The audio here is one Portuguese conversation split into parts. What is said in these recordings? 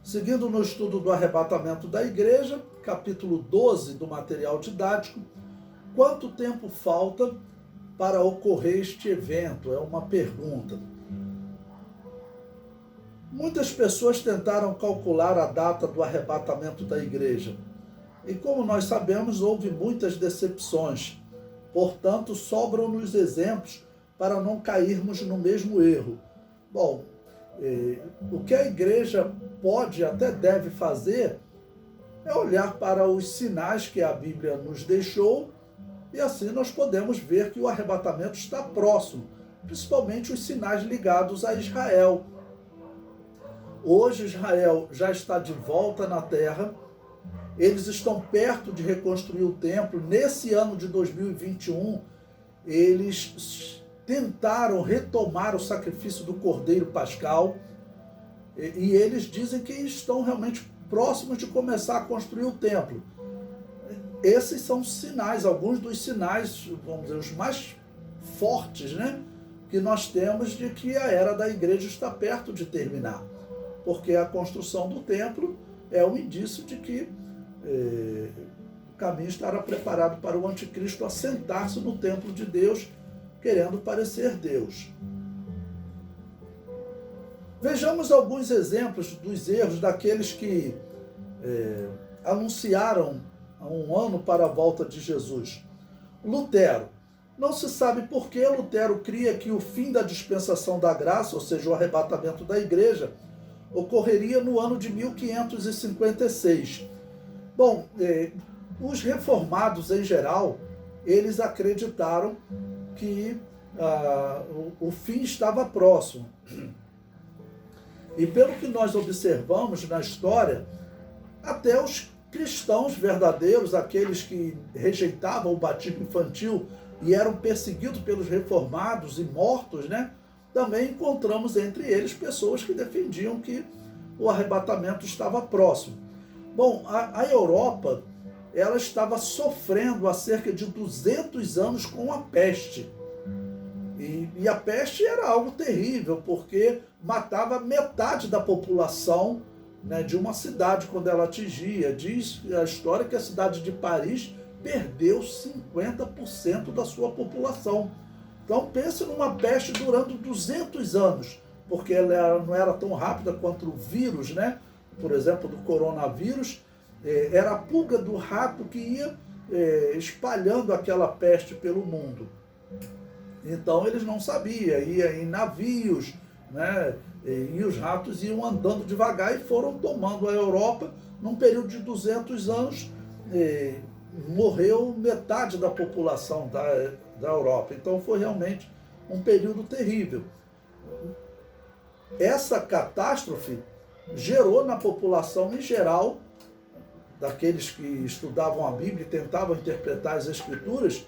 Seguindo no estudo do arrebatamento da igreja, capítulo 12 do material didático, quanto tempo falta para ocorrer este evento? É uma pergunta. Muitas pessoas tentaram calcular a data do arrebatamento da igreja. E como nós sabemos, houve muitas decepções. Portanto, sobram-nos exemplos para não cairmos no mesmo erro. Bom, o que a igreja pode, até deve fazer, é olhar para os sinais que a Bíblia nos deixou e assim nós podemos ver que o arrebatamento está próximo, principalmente os sinais ligados a Israel. Hoje Israel já está de volta na terra, eles estão perto de reconstruir o templo. Nesse ano de 2021, eles tentaram retomar o sacrifício do Cordeiro Pascal e eles dizem que estão realmente próximos de começar a construir o templo. Esses são sinais, alguns dos sinais, vamos dizer, os mais fortes, né, que nós temos de que a era da igreja está perto de terminar. Porque a construção do templo é um indício de que o caminho estará preparado para o anticristo assentar-se no templo de Deus, querendo parecer Deus. Vejamos alguns exemplos dos erros daqueles que anunciaram há um ano para a volta de Jesus. Lutero. Não se sabe por que Lutero cria que o fim da dispensação da graça, ou seja, o arrebatamento da igreja, ocorreria no ano de 1556. Bom, os reformados em geral, eles acreditaram que o fim estava próximo. E pelo que nós observamos na história, até os cristãos verdadeiros, aqueles que rejeitavam o batismo infantil e eram perseguidos pelos reformados e mortos, né? Também encontramos entre eles pessoas que defendiam que o arrebatamento estava próximo. Bom, a Europa, ela estava sofrendo há cerca de 200 anos com a peste. E a peste era algo terrível, porque matava metade da população, né, de uma cidade quando ela atingia. Diz a história que a cidade de Paris perdeu 50% da sua população. Então pense numa peste durando 200 anos, porque ela não era tão rápida quanto o vírus, né? Por exemplo, do coronavírus, era a pulga do rato que ia espalhando aquela peste pelo mundo. Então eles não sabiam, ia em navios, né? E os ratos iam andando devagar e foram tomando a Europa. Num período de 200 anos, morreu metade da população da Europa. Então foi realmente um período terrível. Essa catástrofe gerou na população em geral, daqueles que estudavam a Bíblia e tentavam interpretar as Escrituras,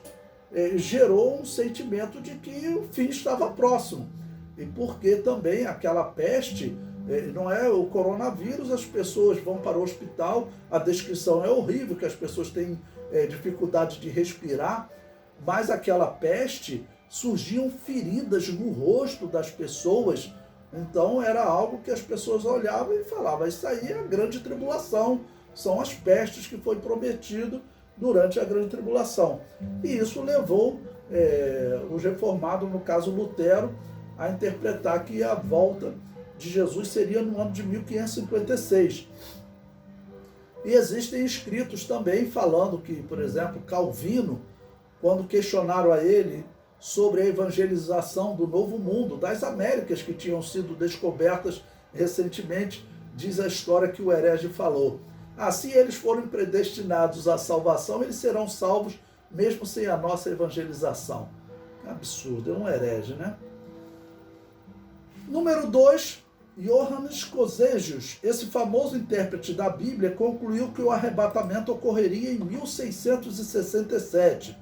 gerou um sentimento de que o fim estava próximo. E porque também aquela peste, não é o coronavírus, as pessoas vão para o hospital, a descrição é horrível, que as pessoas têm dificuldade de respirar, mas aquela peste, surgiam feridas no rosto das pessoas. Então era algo que as pessoas olhavam e falavam, isso aí é a grande tribulação, são as pestes que foi prometido durante a grande tribulação. E isso levou os reformados, no caso Lutero, a interpretar que a volta de Jesus seria no ano de 1556. E existem escritos também falando que, por exemplo, Calvino, quando questionaram a ele sobre a evangelização do Novo Mundo, das Américas que tinham sido descobertas recentemente, diz a história que o herege falou. Se eles forem predestinados à salvação, eles serão salvos mesmo sem a nossa evangelização. Absurdo, é um herege, né? Número 2, Johannes Cosségios, esse famoso intérprete da Bíblia, concluiu que o arrebatamento ocorreria em 1667.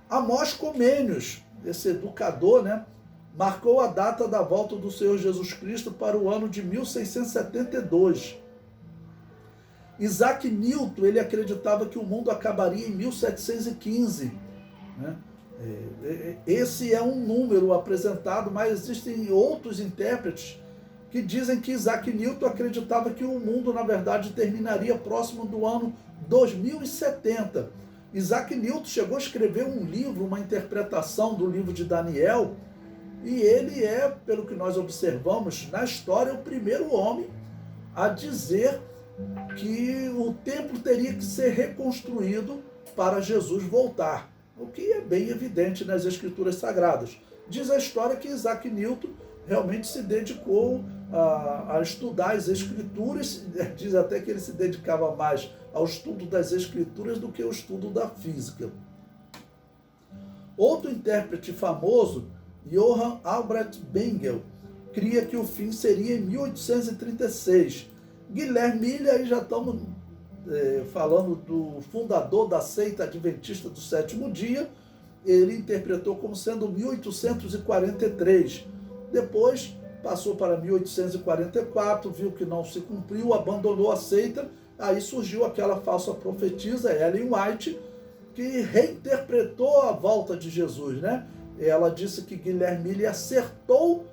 Amós Comênios, esse educador, né, marcou a data da volta do Senhor Jesus Cristo para o ano de 1672. Isaac Newton, ele acreditava que o mundo acabaria em 1715. Né? Esse é um número apresentado, mas existem outros intérpretes que dizem que Isaac Newton acreditava que o mundo, na verdade, terminaria próximo do ano 2070. Isaac Newton chegou a escrever um livro, uma interpretação do livro de Daniel, e ele é, pelo que nós observamos na história, o primeiro homem a dizer que o templo teria que ser reconstruído para Jesus voltar, o que é bem evidente nas Escrituras Sagradas. Diz a história que Isaac Newton realmente se dedicou a estudar as Escrituras, diz até que ele se dedicava mais ao estudo das Escrituras do que ao estudo da física. Outro intérprete famoso, Johann Albrecht Bengel, cria que o fim seria em 1836. Guilherme Miller, aí já estamos falando do fundador da seita adventista do sétimo dia, ele interpretou como sendo 1843. Depois passou para 1844, viu que não se cumpriu, abandonou a seita, aí surgiu aquela falsa profetisa, Ellen White, que reinterpretou a volta de Jesus, né? Ela disse que Guilherme Miller acertou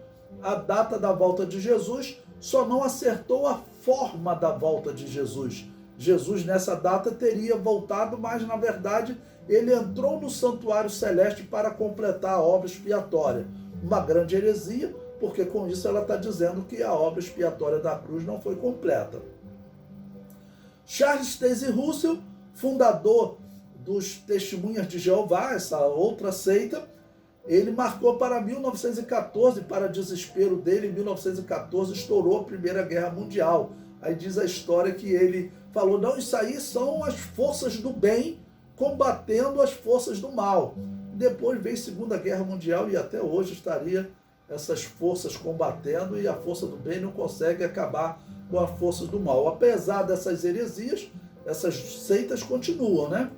a data da volta de Jesus, só não acertou a forma da volta de Jesus. Jesus nessa data teria voltado, mas na verdade ele entrou no santuário celeste para completar a obra expiatória. Uma grande heresia, porque com isso ela está dizendo que a obra expiatória da cruz não foi completa. Charles Taze Russell, fundador dos Testemunhas de Jeová, essa outra seita, ele marcou para 1914, para desespero dele, em 1914 estourou a Primeira Guerra Mundial. Aí diz a história que ele falou, não, isso aí são as forças do bem combatendo as forças do mal. Depois veio a Segunda Guerra Mundial e até hoje estaria essas forças combatendo e a força do bem não consegue acabar com as forças do mal. Apesar dessas heresias, essas seitas continuam, né?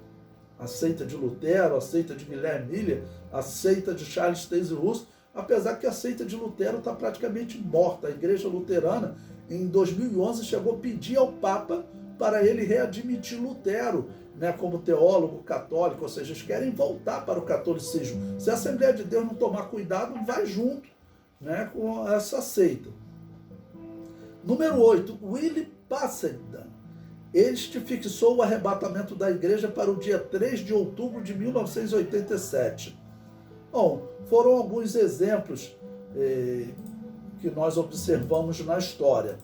A seita de Lutero, a seita de Guilherme Miller, a seita de Charles Taze Russell, apesar que a seita de Lutero está praticamente morta. A igreja luterana, em 2011, chegou a pedir ao Papa para ele readmitir Lutero, né, como teólogo católico, ou seja, eles querem voltar para o catolicismo. Se a Assembleia de Deus não tomar cuidado, vai junto, né, com essa seita. Número 8, Willie Passenden. Este fixou o arrebatamento da igreja para o dia 3 de outubro de 1987. Bom, foram alguns exemplos que nós observamos na história.